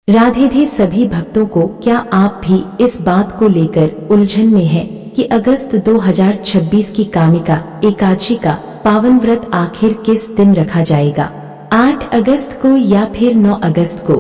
राधे सभी भक्तों को, क्या आप भी इस बात को लेकर उलझन में हैं कि अगस्त 2026 की कामिका एकादशी का पावन व्रत आखिर किस दिन रखा जाएगा, 8 अगस्त को या फिर 9 अगस्त को?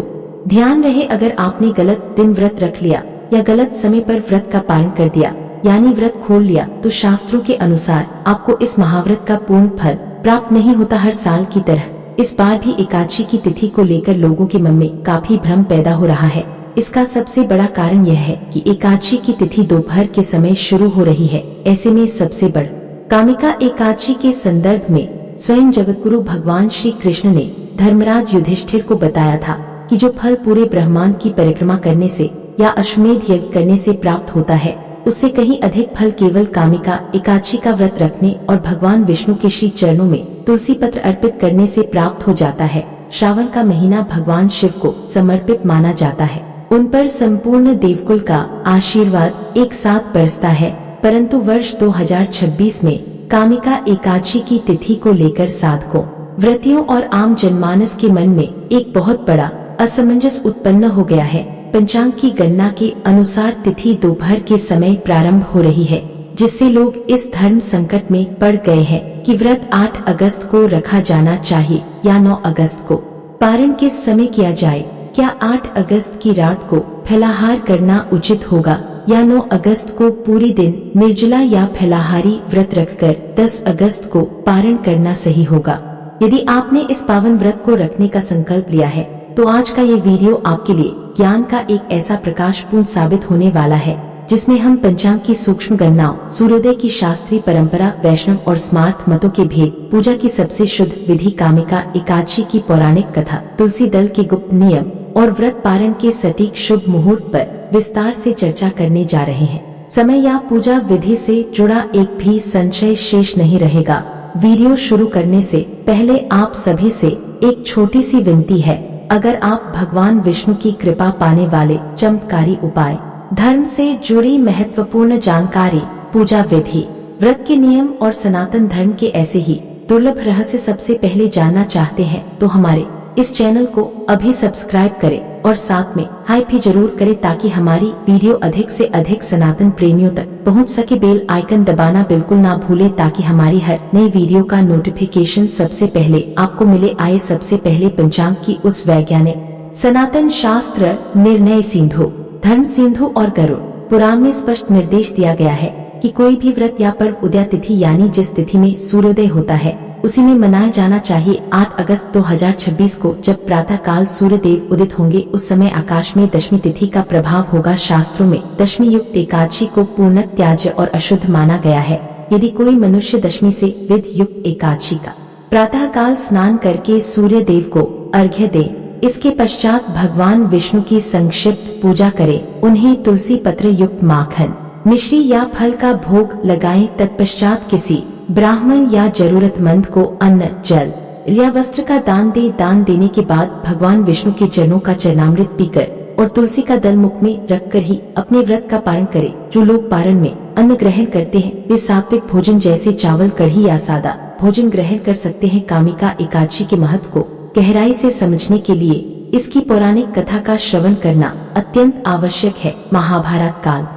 ध्यान रहे, अगर आपने गलत दिन व्रत रख लिया या गलत समय पर व्रत का पालन कर दिया यानी व्रत खोल लिया तो शास्त्रों के अनुसार आपको इस महाव्रत का पूर्ण फल प्राप्त नहीं होता। हर साल की तरह इस बार भी एकादशी की तिथि को लेकर लोगों के मन में काफी भ्रम पैदा हो रहा है। इसका सबसे बड़ा कारण यह है कि एकादशी की तिथि दोपहर के समय शुरू हो रही है। ऐसे में सबसे बड़ कामिका एकादशी के संदर्भ में स्वयं जगतगुरु भगवान श्री कृष्ण ने धर्मराज युधिष्ठिर को बताया था कि जो फल पूरे ब्रह्मांड की परिक्रमा करने से या अश्वमेध यज्ञ करने से प्राप्त होता है, उससे कहीं अधिक फल केवल कामिका एकादशी का व्रत रखने और भगवान विष्णु के श्री चरणों में तुलसी पत्र अर्पित करने से प्राप्त हो जाता है। श्रावण का महीना भगवान शिव को समर्पित माना जाता है। उन पर संपूर्ण देवकुल का आशीर्वाद एक साथ बरसता है। परंतु वर्ष 2026 में कामिका एकादशी की तिथि को लेकर साधकों, व्रतियों और आम जनमानस के मन में एक बहुत बड़ा असमंजस उत्पन्न हो गया है। पंचांग की गणना के अनुसार तिथि दोपहर के समय प्रारंभ हो रही है, जिससे लोग इस धर्म संकट में पड़ गए हैं कि व्रत 8 अगस्त को रखा जाना चाहिए या 9 अगस्त को। पारण किस समय किया जाए? क्या 8 अगस्त की रात को फलाहार करना उचित होगा या 9 अगस्त को पूरी दिन निर्जला या फलाहारी व्रत रखकर 10 अगस्त को पारण करना सही होगा? यदि आपने इस पावन व्रत को रखने का संकल्प लिया है तो आज का ये वीडियो आपके लिए ज्ञान का एक ऐसा प्रकाशपूर्ण साबित होने वाला है, जिसमें हम पंचांग की सूक्ष्म गणनाओं, सूर्योदय की शास्त्रीय परंपरा, वैष्णव और स्मार्त मतों के भेद, पूजा की सबसे शुद्ध विधि, कामिका एकादशी की पौराणिक कथा, तुलसी दल के गुप्त नियम और व्रत पारण के सटीक शुभ मुहूर्त पर विस्तार से चर्चा करने जा रहे हैं। समय या पूजा विधि से जुड़ा एक भी संशय शेष नहीं रहेगा। वीडियो शुरू करने से पहले आप सभी से एक छोटी सी विनती है, अगर आप भगवान विष्णु की कृपा पाने वाले चमत्कारी उपाय, धर्म से जुड़ी महत्वपूर्ण जानकारी, पूजा विधि, व्रत के नियम और सनातन धर्म के ऐसे ही दुर्लभ रहस्य सबसे पहले जानना चाहते हैं तो हमारे इस चैनल को अभी सब्सक्राइब करें और साथ में हाई भी जरूर करें ताकि हमारी वीडियो अधिक से अधिक सनातन प्रेमियों तक पहुंच सके। बेल आइकन दबाना बिल्कुल ना भूलें ताकि हमारी हर नई वीडियो का नोटिफिकेशन सबसे पहले आपको मिले। आए सबसे पहले पंचांग की उस वैज्ञानिक सनातन शास्त्र निर्णय सिंधु, धर्म सिंधु और गरुड़ पुराण में स्पष्ट निर्देश दिया गया है कि कोई भी व्रत या पर्व उदया तिथि यानी जिस तिथि में सूर्योदय होता है उसी में मनाया जाना चाहिए। 8 अगस्त 2026 को जब प्रातः काल सूर्य देव उदित होंगे उस समय आकाश में दशमी तिथि का प्रभाव होगा। शास्त्रों में दशमी युक्त एकादशी को पूर्ण त्याज्य और अशुद्ध माना गया है। यदि कोई मनुष्य दशमी से विध युक्त एकादशी का प्रातः काल स्नान करके सूर्य देव को अर्घ्य दे, इसके पश्चात भगवान विष्णु की संक्षिप्त पूजा करे, उन्हें तुलसी पत्र युक्त माखन, मिश्री या फल का भोग लगाएं, तत्पश्चात किसी ब्राह्मण या जरूरतमंद को अन्न, जल या वस्त्र का दान दे। दान देने के बाद भगवान विष्णु के चरणों का चरणामृत पीकर और तुलसी का दल मुख में रखकर ही अपने व्रत का पारण करें। जो लोग पारण में अन्न ग्रहण करते हैं वे सात्विक भोजन जैसे चावल, कढ़ी या सादा भोजन ग्रहण कर सकते हैं। कामिका एकादशी के महत्व को गहराई से समझने के लिए इसकी पौराणिक कथा का श्रवण करना अत्यंत आवश्यक है। महाभारत काल,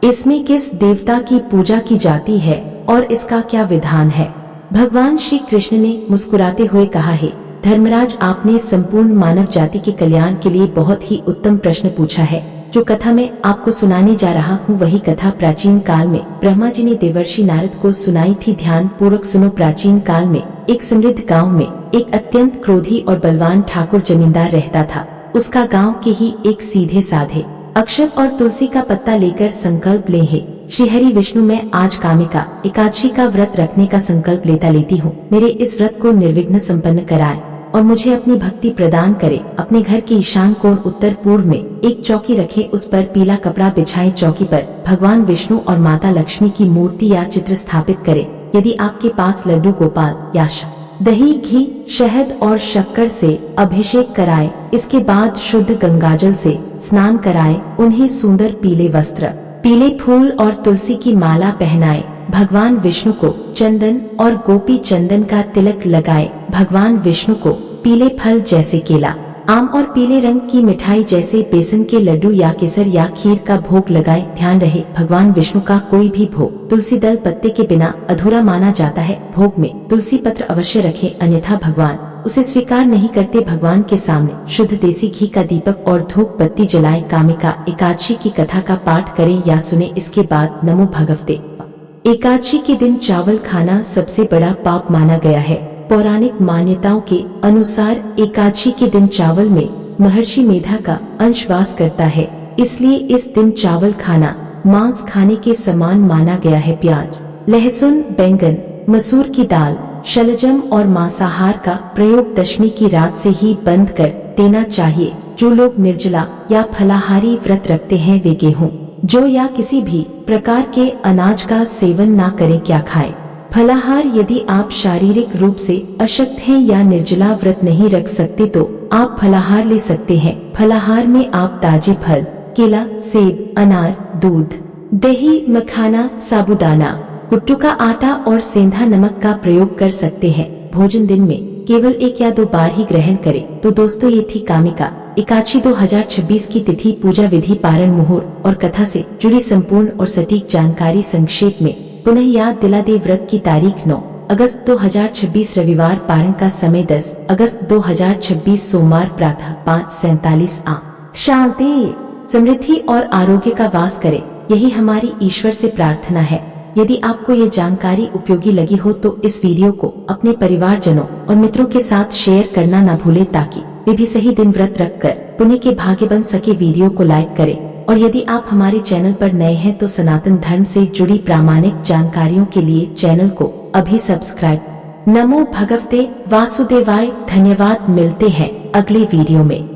इसमें किस देवता की पूजा की जाती है और इसका क्या विधान है? भगवान श्री कृष्ण ने मुस्कुराते हुए कहा है, धर्मराज, आपने संपूर्ण मानव जाति के कल्याण के लिए बहुत ही उत्तम प्रश्न पूछा है। जो कथा मैं आपको सुनाने जा रहा हूँ वही कथा प्राचीन काल में ब्रह्मा जी ने देवर्षि नारद को सुनाई थी। ध्यान पूर्वक सुनो। प्राचीन काल में एक समृद्ध गाँव में एक अत्यंत क्रोधी और बलवान ठाकुर जमींदार रहता था। उसका गाँव के ही एक सीधे साधे अक्षत और तुलसी का पत्ता लेकर संकल्प ले है, श्री हरि विष्णु, मैं आज कामिका एकादशी का व्रत रखने का संकल्प लेती हूँ। मेरे इस व्रत को निर्विघ्न संपन्न कराएं और मुझे अपनी भक्ति प्रदान करे। अपने घर के ईशान कोण उत्तर पूर्व में एक चौकी रखे, उस पर पीला कपड़ा बिछाएं। चौकी पर भगवान विष्णु और माता लक्ष्मी की मूर्ति या चित्र स्थापित करे। यदि आपके पास लड्डू, गोपाल या दही, घी, शहद और शक्कर से अभिषेक कराए। इसके बाद शुद्ध गंगाजल से स्नान कराए। उन्हें सुंदर पीले वस्त्र, पीले फूल और तुलसी की माला पहनाए। भगवान विष्णु को चंदन और गोपी चंदन का तिलक लगाए। भगवान विष्णु को पीले फल जैसे केला, आम और पीले रंग की मिठाई जैसे बेसन के लड्डू या केसर या खीर का भोग लगाएं। ध्यान रहे, भगवान विष्णु का कोई भी भोग तुलसी दल पत्ते के बिना अधूरा माना जाता है। भोग में तुलसी पत्र अवश्य रखें, अन्यथा भगवान उसे स्वीकार नहीं करते। भगवान के सामने शुद्ध देसी घी का दीपक और धूप बत्ती जलाएं। कामिका एकादशी की कथा का पाठ करें या सुने, इसके बाद नमो भगवते। एकादशी के दिन चावल खाना सबसे बड़ा पाप माना गया है। पौराणिक मान्यताओं के अनुसार एकादशी के दिन चावल में महर्षि मेधा का अंश वास करता है, इसलिए इस दिन चावल खाना मांस खाने के समान माना गया है। प्याज, लहसुन, बैंगन, मसूर की दाल, शलजम और मांसाहार का प्रयोग दशमी की रात से ही बंद कर देना चाहिए। जो लोग निर्जला या फलाहारी व्रत रखते हैं वे गेहूं, जौ या किसी भी प्रकार के अनाज का सेवन ना करें। क्या खाएं? फलाहार। यदि आप शारीरिक रूप से अशक्त हैं या निर्जला व्रत नहीं रख सकते तो आप फलाहार ले सकते हैं। फलाहार में आप ताजे फल, केला, सेब, अनार, दूध, दही, मखाना, साबूदाना, कुट्टू का आटा और सेंधा नमक का प्रयोग कर सकते हैं। भोजन दिन में केवल 1 या 2 बार ही ग्रहण करें। तो दोस्तों, ये थी कामिका एकादशी 2026 की तिथि, पूजा विधि, पारण, मुहूर्त और कथा से जुड़ी संपूर्ण और सटीक जानकारी। संक्षेप में पुनः याद दिला दे, व्रत की तारीख 9 अगस्त 2026 रविवार, पारण का समय 10 अगस्त 2026 सोमवार, प्रातः 5:47 AM। शांति, समृद्धि और आरोग्य का वास करे, यही हमारी ईश्वर से प्रार्थना है। यदि आपको ये जानकारी उपयोगी लगी हो तो इस वीडियो को अपने परिवारजनों और मित्रों के साथ शेयर करना न भूले, ताकि वे भी सही दिन व्रत रखकर पुण्य के भाग्य बन सके। वीडियो को लाइक करें और यदि आप हमारे चैनल पर नए हैं तो सनातन धर्म से जुड़ी प्रामाणिक जानकारियों के लिए चैनल को अभी सब्सक्राइब। नमो भगवते वासुदेवाय। धन्यवाद। मिलते हैं अगले वीडियो में।